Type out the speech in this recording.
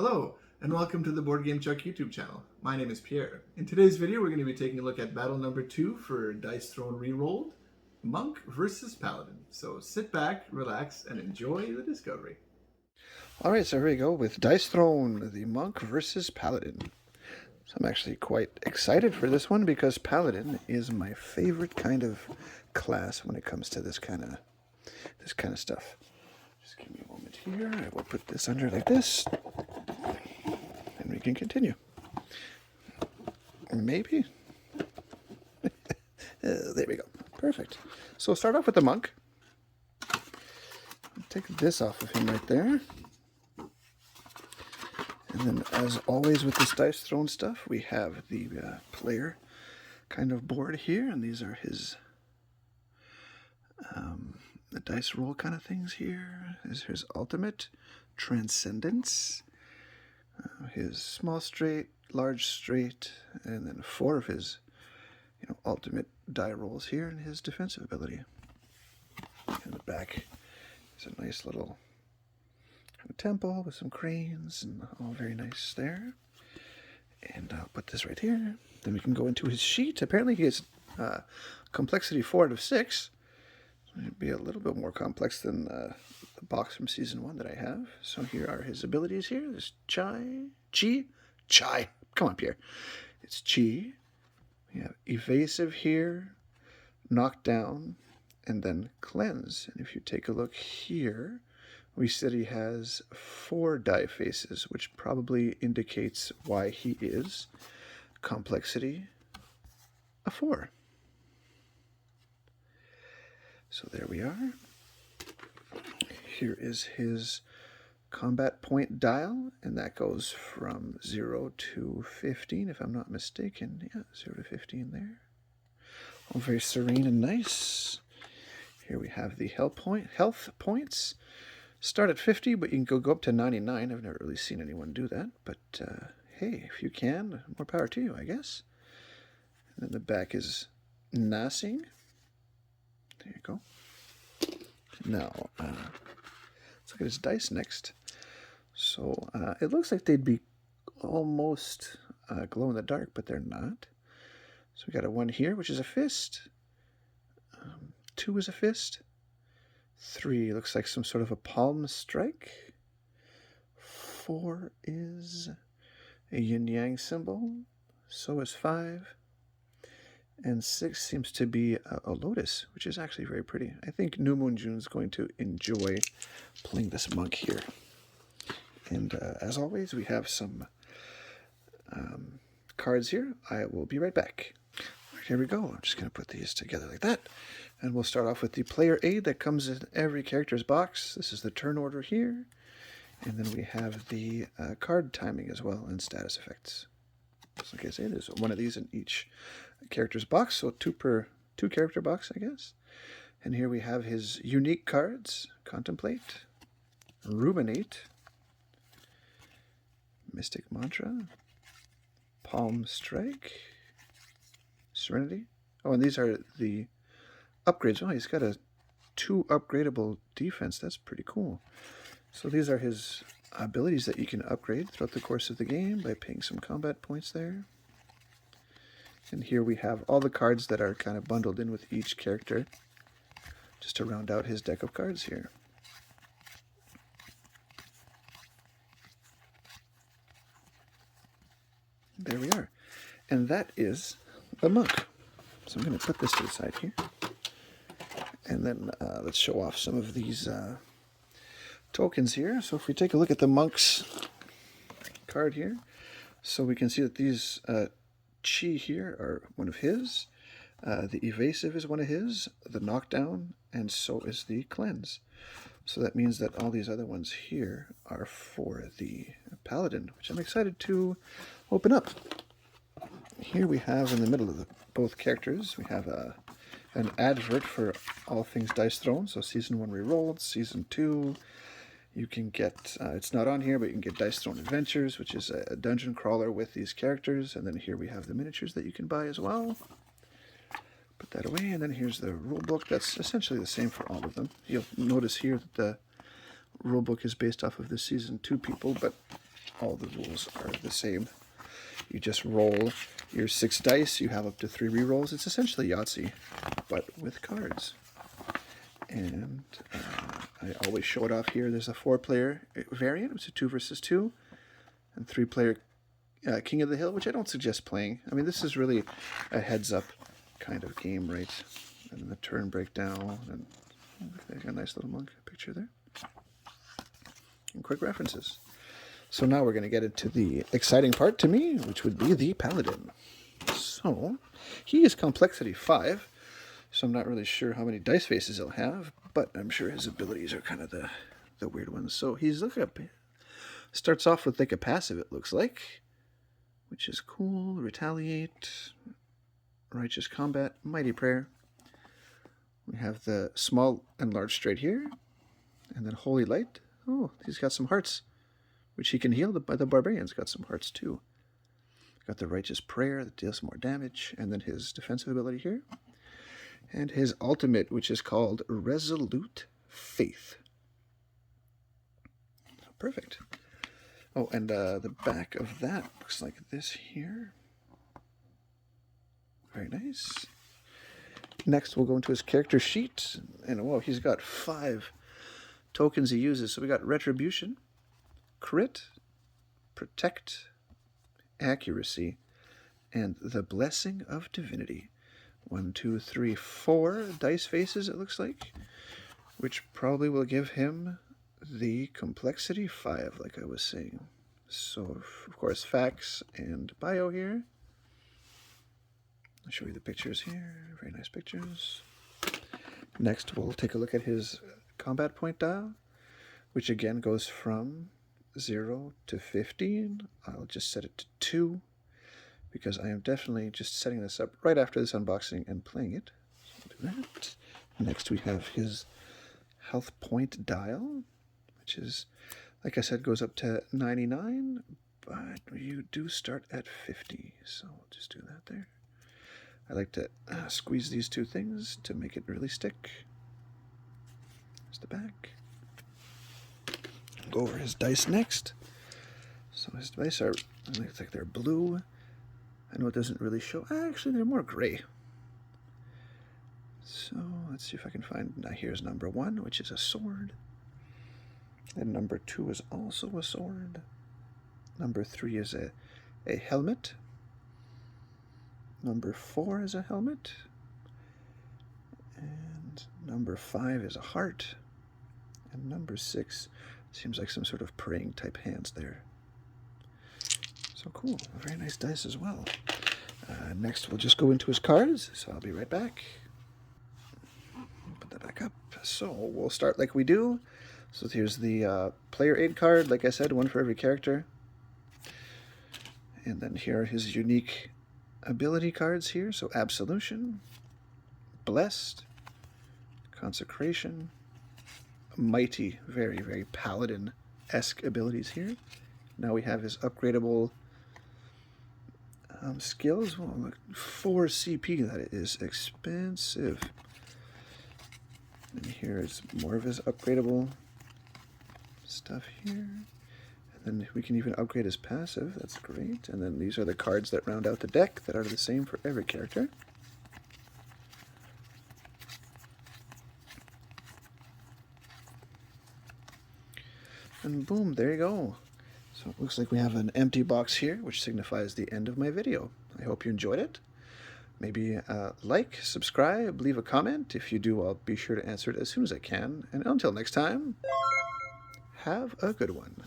Hello, and welcome to the Board Game Chuck YouTube channel. My name is Pierre. In today's video, we're going to be taking a look at battle number 2 for Dice Throne Rerolled, Monk versus Paladin. So sit back, relax, and enjoy the discovery. Alright, so here we go with Dice Throne, the Monk versus Paladin. So I'm actually quite excited for this one because Paladin is my favorite kind of class when it comes to this kind of stuff. Just give me a moment here. I will put this under like this, and we can continue. Maybe. There we go. Perfect. So we'll start off with the Monk. Take this off of him right there. And then, as always with this Dice Throne stuff, we have the player kind of board here, and these are his the dice roll kind of things here. Is his ultimate, Transcendence, his small straight, large straight, and then 4 of his ultimate die rolls here, and his defensive ability. In the back is a nice little temple with some cranes and all very nice there. And I'll put this right here. Then we can go into his sheet. Apparently he has complexity 4 out of 6. So it'd be a little bit more complex than the box from season 1 that I have. So here are his abilities here. There's Chai. Come on, Pierre. It's Chi. We have evasive here, knockdown, and then cleanse. And if you take a look here, we said he has 4 die faces, which probably indicates why he is complexity a 4. So there we are. Here is his combat point dial, and that goes from 0 to 15, if I'm not mistaken. Yeah, 0 to 15 there. All very serene and nice. Here we have the health points. Start at 50, but you can go up to 99. I've never really seen anyone do that, but hey, if you can, more power to you, I guess. And then the back is Nassing. There you go. Now, let's look at his dice next. So it looks like they'd be almost glow in the dark, but they're not. So we got a 1 here, which is a fist. 2 is a fist. 3 looks like some sort of a palm strike. 4 is a yin-yang symbol. So is 5. And 6 seems to be a lotus, which is actually very pretty. I think New Moon June's going to enjoy playing this monk here. And as always, we have some cards here. I will be right back. Here we go. I'm just going to put these together like that. And we'll start off with the player aid that comes in every character's box. This is the turn order here. And then we have the card timing as well and status effects. Just like I say, there's one of these in each character's box, so 2 per 2 character box, I guess. And here we have his unique cards: Contemplate, Ruminate, Mystic Mantra, Palm Strike, Serenity. Oh, and these are the upgrades. Oh, he's got a 2 upgradable defense. That's pretty cool. So these are his abilities that you can upgrade throughout the course of the game by paying some combat points there. And here we have all the cards that are kind of bundled in with each character, just to round out his deck of cards here. There we are. And that is the monk. So I'm going to put this to the side here. And then let's show off some of these tokens here. So if we take a look at the monk's card here, so we can see that these Chi here are one of his, the evasive is one of his, the knockdown, and so is the cleanse. So that means that all these other ones here are for the Paladin, which I'm excited to open up. Here we have in the middle of both characters, we have an advert for all things Dice Throne. So Season 1 Rerolled, Season 2, you can get, it's not on here, but you can get Dice Throne Adventures, which is a dungeon crawler with these characters. And then here we have the miniatures that you can buy as well. Put that away, and then here's the rule book. That's essentially the same for all of them. You'll notice here that the rulebook is based off of the Season 2 people, but all the rules are the same. You just roll your 6 dice. You have up to 3 rerolls. It's essentially Yahtzee, but with cards. And I always show it off here. There's a 4-player variant. It's a 2 versus 2. And 3-player King of the Hill, which I don't suggest playing. I mean, this is really a heads-up kind of game, right? And the turn breakdown. And there's a nice little monk picture there. And quick references. So now we're going to get into the exciting part to me, which would be the Paladin. So he is complexity 5, so I'm not really sure how many dice faces he'll have, but I'm sure his abilities are kind of the weird ones. So he's starts off with like a passive, it looks like, which is cool. Retaliate, Righteous Combat, Mighty Prayer. We have the small and large straight here, and then Holy Light. Oh, he's got some hearts, which he can heal. The Barbarian's got some hearts too. Got the Righteous Prayer that deals more damage, and then his defensive ability here. And his ultimate, which is called Resolute Faith. Perfect. Oh, and the back of that looks like this here. Very nice. Next, we'll go into his character sheet. And whoa, he's got 5 tokens he uses. So we got Retribution, Crit, Protect, Accuracy, and the Blessing of Divinity. 1, 2, 3, 4 dice faces, it looks like, which probably will give him the complexity 5, like I was saying. So, of course, facts and bio here. I'll show you the pictures here. Very nice pictures. Next, we'll take a look at his combat point dial, which again goes from 0 to 15. I'll just set it to 2 because I am definitely just setting this up right after this unboxing and playing it. So I'll do that. Next we have his health point dial, which is, like I said, goes up to 99, but you do start at 50. So we'll just do that there. I like to squeeze these 2 things to make it really stick. There's the back. Go over his dice next. So his dice are, it looks like they're blue. I know it doesn't really show. Actually, they're more gray. So let's see if I can find. Now here's number 1, which is a sword. And number 2 is also a sword. Number 3 is a helmet. Number 4 is a helmet. And number 5 is a heart. And number 6 seems like some sort of praying type hands there. So cool. Very nice dice as well. Next, we'll just go into his cards. So I'll be right back. Put that back up. So we'll start like we do. So here's the player aid card. Like I said, 1 for every character. And then here are his unique ability cards here. So Absolution, Blessed, Consecration, Mighty, very, very Paladin-esque abilities here. Now we have his upgradable skills. Well, look, 4 CP, that is expensive. And here is more of his upgradable stuff here. And then we can even upgrade his passive. That's great. And then these are the cards that round out the deck that are the same for every character. And boom, there you go. So it looks like we have an empty box here, which signifies the end of my video. I hope you enjoyed it. Maybe like, subscribe, leave a comment. If you do, I'll be sure to answer it as soon as I can. And until next time, have a good one.